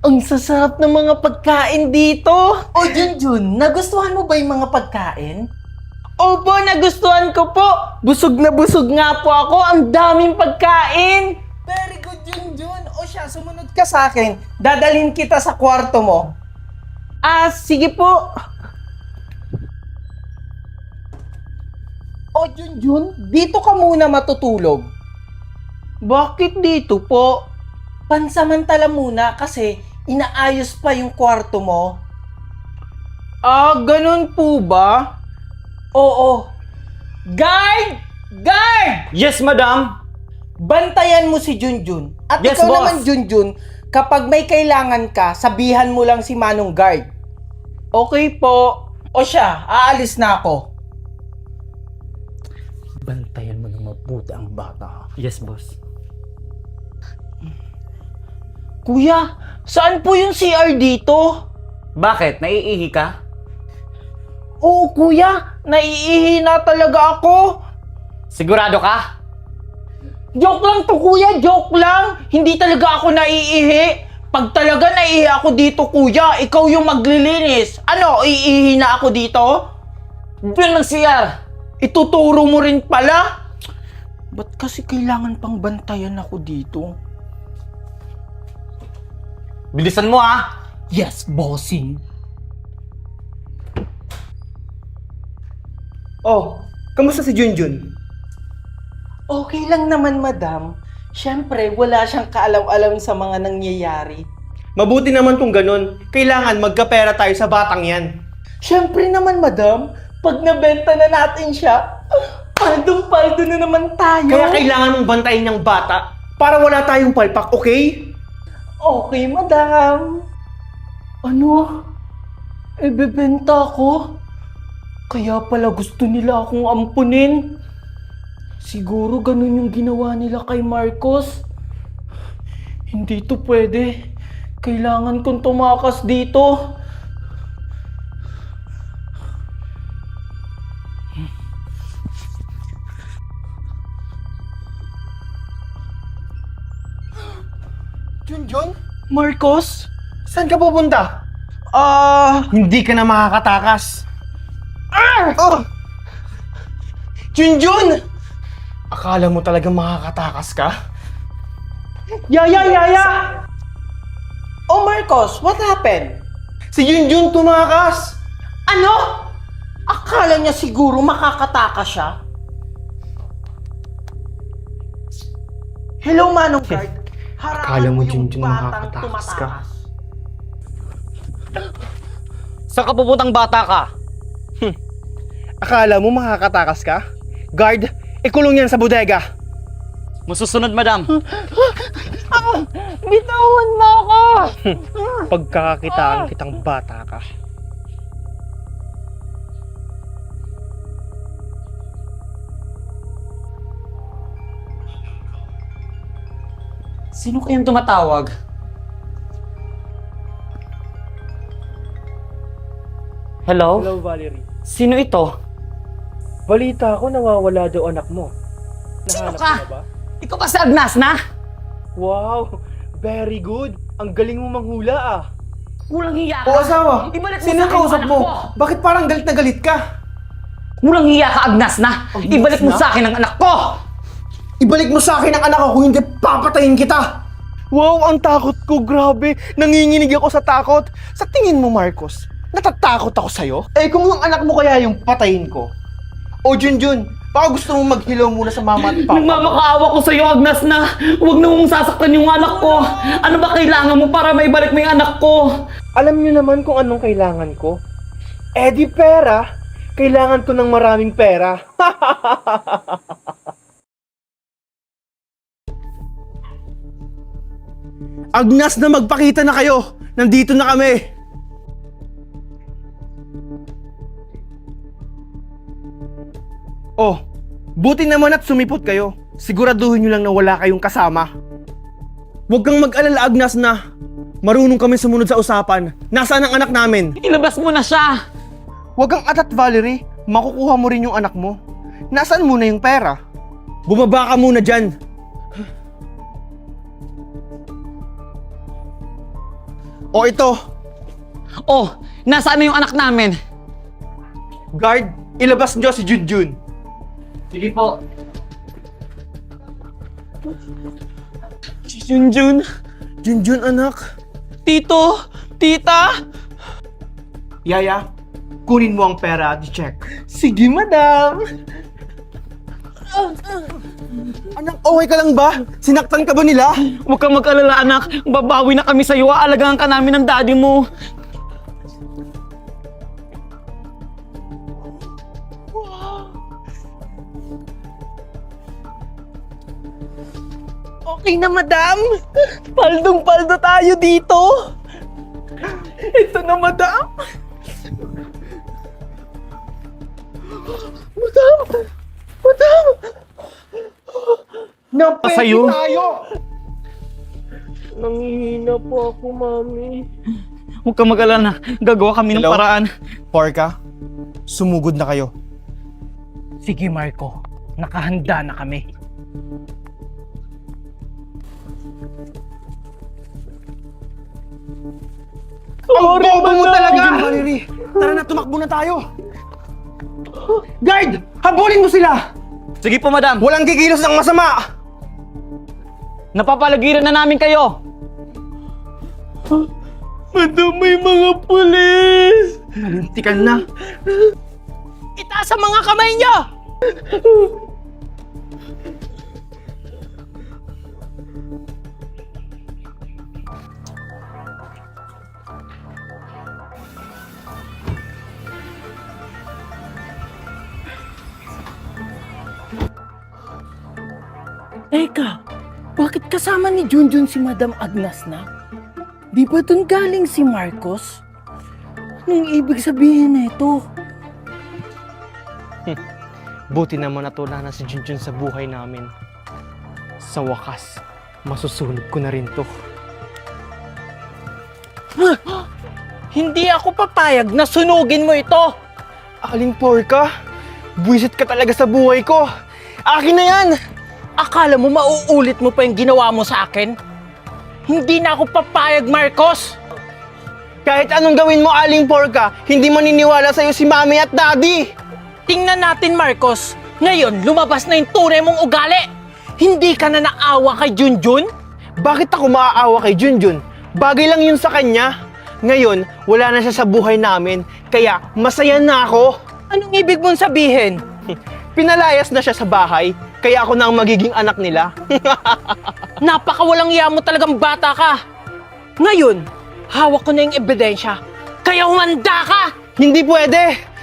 Ang sasarap ng mga pagkain dito! O Junjun, nagustuhan mo ba yung mga pagkain? Opo, nagustuhan ko po! Busog na busog nga po ako! Ang daming pagkain! Very good, Junjun! O siya, sumunod ka sa akin. Dadalhin kita sa kwarto mo. Ah, sige po. O Junjun, dito ka muna matutulog. Bakit dito po? Pansamantala muna kasi inaayos pa yung kwarto mo. Ah, ganun po ba? Oo. Guard! Guard! Yes, madam! Bantayan mo si Junjun. At Yes, ikaw boss. naman, Junjun, kapag may kailangan ka, sabihan mo lang si Manong Guard. Okay po. O siya, aalis na ako. Bantayan mo ng mabuti ang bata. Yes, boss. Kuya, saan po yung CR dito? Bakit? Naiihi ka? Oo, kuya. Naiihi na talaga ako. Sigurado ka? Joke lang to, kuya. Joke lang. Hindi talaga ako naiihi. Pag talaga naiihi ako dito, kuya, ikaw yung maglilinis. Ano, iihi na ako dito? Doon ng CR! Ituturo mo rin pala? Ba't kasi kailangan pang bantayan ako dito? Bilisan mo ah! Yes, bossing. Oh, kamusta si Junjun? Okay lang naman, madam. Siyempre, wala siyang kaalam-alam sa mga nangyayari. Mabuti naman kung ganun. Kailangan magkapera tayo sa batang yan. Siyempre naman, madam. Pag nabenta na natin siya, paldong-paldo na naman tayo. Kaya kailangan mong bantayin yung bata para wala tayong palpak, okay? Okay, madam. Ano? Bebenta ko? Kaya pala gusto nila akong ampunin. Siguro ganun yung ginawa nila kay Marcos. Hindi to pwede. Kailangan kong tumakas dito. Junjun, Marcos? saan ka pupunta? Hindi ka na makakatakas. Oh! Junjun! Akala mo talaga makakatakas ka? Yaya! Oh, Marcos, what happened? Si Junjun tumakas! Ano? Akala niya siguro makakatakas siya? Hello, Manong Guard. Akala mo, Harangan yung Junjun, batang makakatakas ka? tumatakas. Saan ka pupuntang bata ka? Akala mo makakatakas ka? Guard, ikulong yan sa bodega. Masusunod, madam. Bitawan mo ako! Pagkakakitaan kitang bata ka. Sino kayang tumatawag? Hello? Hello, Valerie. Sino ito? Balita ko nawawala daw anak mo. Sino Nahanap ka? mo na ba? Ikaw ba si Agnas na? Wow! Very good! Ang galing mo manghula ah! Walang hiya ka. O asawa! Ibalik mo Sino sa ang akin yung kausap anak mo? ko. Bakit parang galit na galit ka? Walang hiya ka, Agnas na. Agnas Ibalik mo na? sa akin ang anak ko. Ibalik mo sa akin ang anak ko kung hindi papatayin kita! Wow! Ang takot ko! Grabe! Nanginginig ako sa takot! Sa tingin mo, Marcos, natatakot ako sa'yo? Eh kung yung anak mo kaya yung patayin ko? O Junjun, baka gusto mong mag-hello muna sa mama at papa. Nagmamakaawa ko sa'yo, Agnas na. Huwag na mong sasaktan yung anak ko. Ano ba kailangan mo para maibalik mo yung anak ko? Alam niyo naman kung anong kailangan ko. Eh di pera. Kailangan ko ng maraming pera. Agnas na magpakita na kayo. Nandito na kami. Oh, buti naman at sumipot kayo. Siguraduhin nyo lang na wala kayong kasama. Huwag kang mag-alala, Agnas na. Marunong kami sumunod sa usapan. Nasaan ang anak namin? Ilabas mo na siya. Huwag kang atat, Valerie. Makukuha mo rin yung anak mo. Nasaan muna yung pera? Bumaba ka muna dyan. O ito, Oh, nasaan na yung anak namin? guard, ilabas niyo si Junjun. Sige po. Si Junjun. Junjun, anak. Tito, tita. Yaya, kunin mo ang pera at i-check. Sige, madam. Anak, okay ka lang ba? Sinaktan ka ba nila? Huwag kang mag-alala, anak. Babawi na kami sa'yo. Aalagaan ka namin ng daddy mo. Okay na, madam. Paldong-paldo tayo dito. Ito na, madam. Madam! Madam! Napwede Pasayo. tayo! Nangihina po ako, mami. Huwag kang mag-alala. Gagawa kami ng Hello? paraan. Porka, sumugod na kayo. Sige, Marco. Nakahanda na kami. Ang bobo mo talaga! Valerie, tara na, tumakbo na tayo! Guard! Habulin mo sila! Sige po, madam. Walang kikilos ng masama! Napapalagiran na namin kayo. Madam, may mga pulis! Nalintikan na. Itaas ang mga kamay niyo! Teka, bakit kasama ni Junjun si Madam Agnes na? Di ba dun galing si Marcos? Anong ibig sabihin nito? Buti naman natula na si Junjun sa buhay namin. Sa wakas, masusunog ko na rin to. Hindi ako papayag na sunugin mo ito! Aling Porka, buwisit ka talaga sa buhay ko. Akin na yan! Akala mo mauulit mo pa yung ginawa mo sa akin? Hindi na ako papayag, Marcos! Kahit anong gawin mo, Aling Porka, hindi maniniwala sa'yo si Mami at Daddy! Tingnan natin, Marcos. Ngayon, lumabas na yung tunay mong ugali. Hindi ka na naawa kay Junjun? Bakit ako maaawa kay Junjun? Bagay lang yun sa kanya. Ngayon, wala na siya sa buhay namin, kaya masaya na ako. Anong ibig mong sabihin? Pinalayas na siya sa bahay, kaya ako na ang magiging anak nila. Napakawalang iya mo talagang bata ka. Ngayon, hawak ko na yung ebidensya. Kaya humanda ka! Hindi pwede!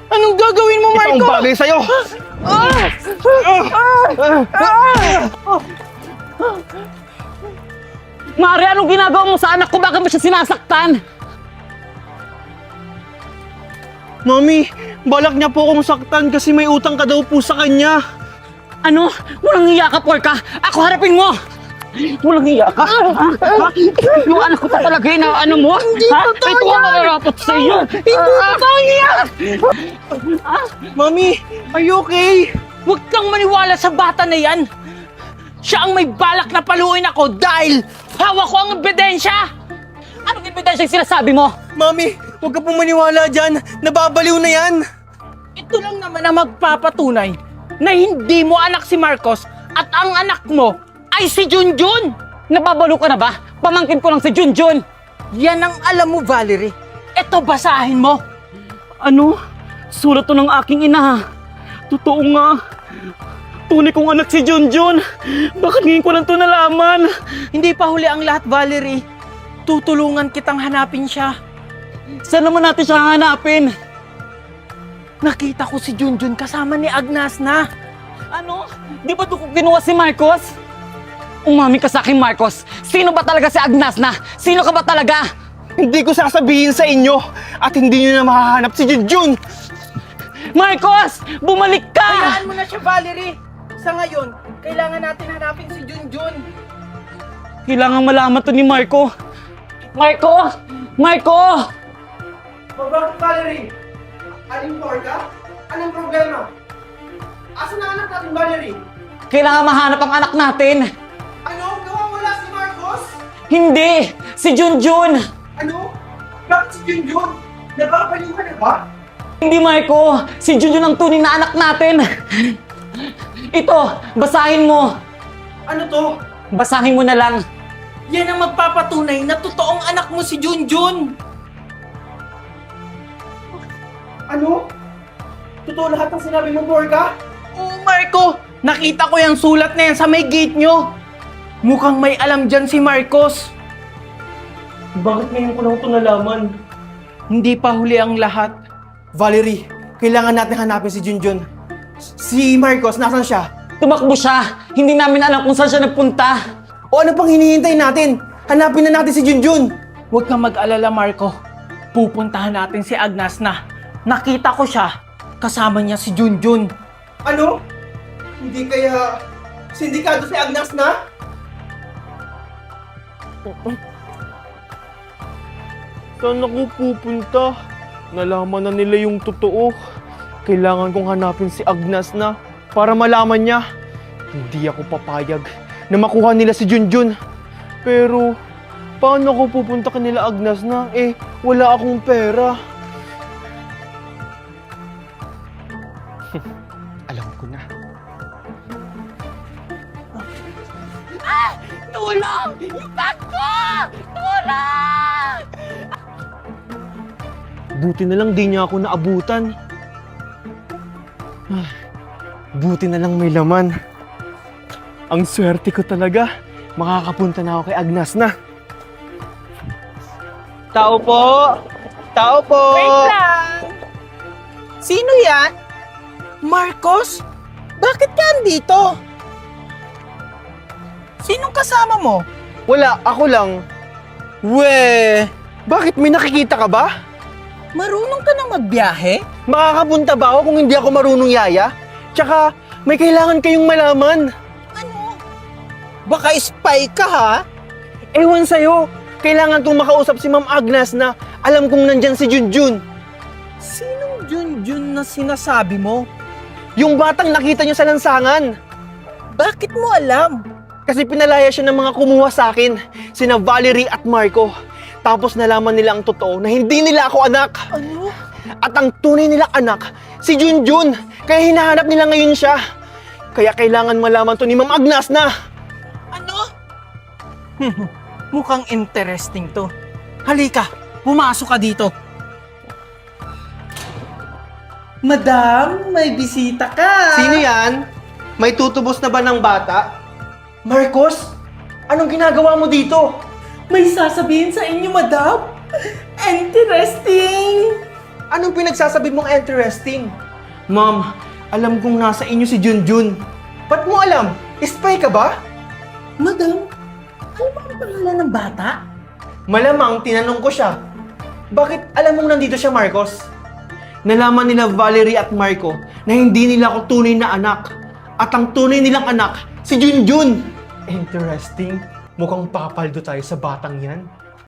Anong gagawin mo, Ito ang Marco? bagay sa'yo! Mari, anong ginagawa mo sa anak ko? Bakit mo siya sinasaktan? Mami, balak niya po akong saktan kasi may utang ka daw po sa kanya. Ano? Walang hiya ka, Porka. Ako harapin mo! Walang hiya ka? Yung anak ko pa talaga yun, ano mo? Hindi totoo Ito ang yan! mararapat sa'yo! Hindi totoo yan! Mami, are you okay? Huwag kang maniwala sa bata na yan! Siya ang may balak na paluin ako dahil hawak ko ang ebidensya! Anong ebidensya yung sinasabi mo? Mami, huwag ka pong maniwala dyan. Nababaliw na yan. Ito lang naman ang magpapatunay na hindi mo anak si Marcos at ang anak mo ay si Junjun! Nababalo ka na ba? Pamangkin ko lang si Junjun! Yan ang alam mo, Valerie. Ito, basahin mo. Ano? Sulat to ng aking ina. Totoo nga. Tunay kong anak si Junjun. Bakit ngayon ko lang to nalaman? Hindi pa huli ang lahat, Valerie. Tutulungan kitang hanapin siya. Saan naman natin siya hanapin? Nakita ko si Junjun kasama ni Agnes na. Ano? Di ba doon ko ginawa si Marcos? Umami ka sa akin, Marcos. Sino ba talaga si Agnes na? Sino ka ba talaga? Hindi ko sasabihin sa inyo at hindi nyo na mahahanap si Junjun. Marcos! Bumalik ka! Hayaan mo na siya, Valerie. Sa ngayon, kailangan natin hanapin si Junjun. Kailangan malaman to ni Marco. Marco! Marco! Bakit, Valerie? Aling Porka? Anong problema? Asan ang anak natin, Valerie? Kailangan mahanap ang anak natin. Ano? Hindi! Si Junjun! Ano? Bakit si Junjun? Nababaliw ka na ba? Hindi, Marco! Si Junjun ang tunay na anak natin! Ito, basahin mo! Ano to? Basahin mo na lang. Yan ang magpapatunay na totoong anak mo si Junjun. Ano? Totoo lahat ng sinabi mo, Borga? Oo, Marco! Nakita ko yung sulat na yan sa may gate nyo. Mukhang may alam dyan si Marcos. Bakit ngayon ko lang ito nalaman? Hindi pa huli ang lahat. Valerie, kailangan natin hanapin si Junjun. Si Marcos, nasan siya? Tumakbo siya! Hindi namin alam kung saan siya nagpunta! O ano pang hinihintay natin? Hanapin na natin si Junjun! Huwag kang mag-alala, Marco. Pupuntahan natin si Agnes na. Nakita ko siya. Kasama niya si Junjun. Ano? Hindi kaya sindikado si Agnes na? Saan ako pupunta? Nalaman na nila yung totoo. Kailangan kong hanapin si Agnes na para malaman niya. Hindi ako papayag na makuha nila si Junjun. Pero, paano ako pupunta kanila Agnes na? Eh, wala akong pera. Alam ko na. Tulong! Yung bag ko! Tulong! Buti na lang di niya ako naabutan. Buti na lang may laman. Ang swerte ko talaga. Makakapunta na ako kay Agnes na. Tao po! Tao po! Wait lang! Sino yan? Marcos? Bakit ka andito? Sinong kasama mo? Wala, ako lang. We! Bakit may nakikita ka ba? Marunong ka na magbiyahe? Makakapunta ba ako kung hindi ako marunong yaya? Tsaka, may kailangan kayong malaman. Ano? Baka spy ka ha? Ewan sa'yo. Kailangan kong makausap si Ma'am Agnes na alam kong nandyan si Junjun. Sinong Junjun na sinasabi mo? Yung batang nakita niyo sa lansangan. Bakit mo alam? Kasi pinalaya siya ng mga kumuha sa akin, sina Valerie at Marco. Tapos nalaman nila ang totoo na hindi nila ako anak. Ano? At ang tunay nilang anak, si Junjun. Kaya hinahanap nila ngayon siya. Kaya kailangan malaman to ni Ma'am Agnes na. Ano? Mukhang interesting to. Halika, pumasok ka dito. Madam, may bisita ka. Sino yan? May tutubos na ba ng bata? Marcos, anong ginagawa mo dito? May sasabihin sa inyo, madam. Interesting. Anong pinagsasabi mong interesting? Ma'am, alam kong nasa inyo si Junjun. Ba't mo alam? Spy ka ba? Madam, ano ba ang pangalan ng bata? Malamang tinanong ko siya. Bakit alam mong nandito siya, Marcos? Nalaman nila Valerie at Marco na hindi nila ako tunay na anak. At ang tunay nilang anak, si Junjun. Interesting. Mukhang papaldo tayo sa batang yan.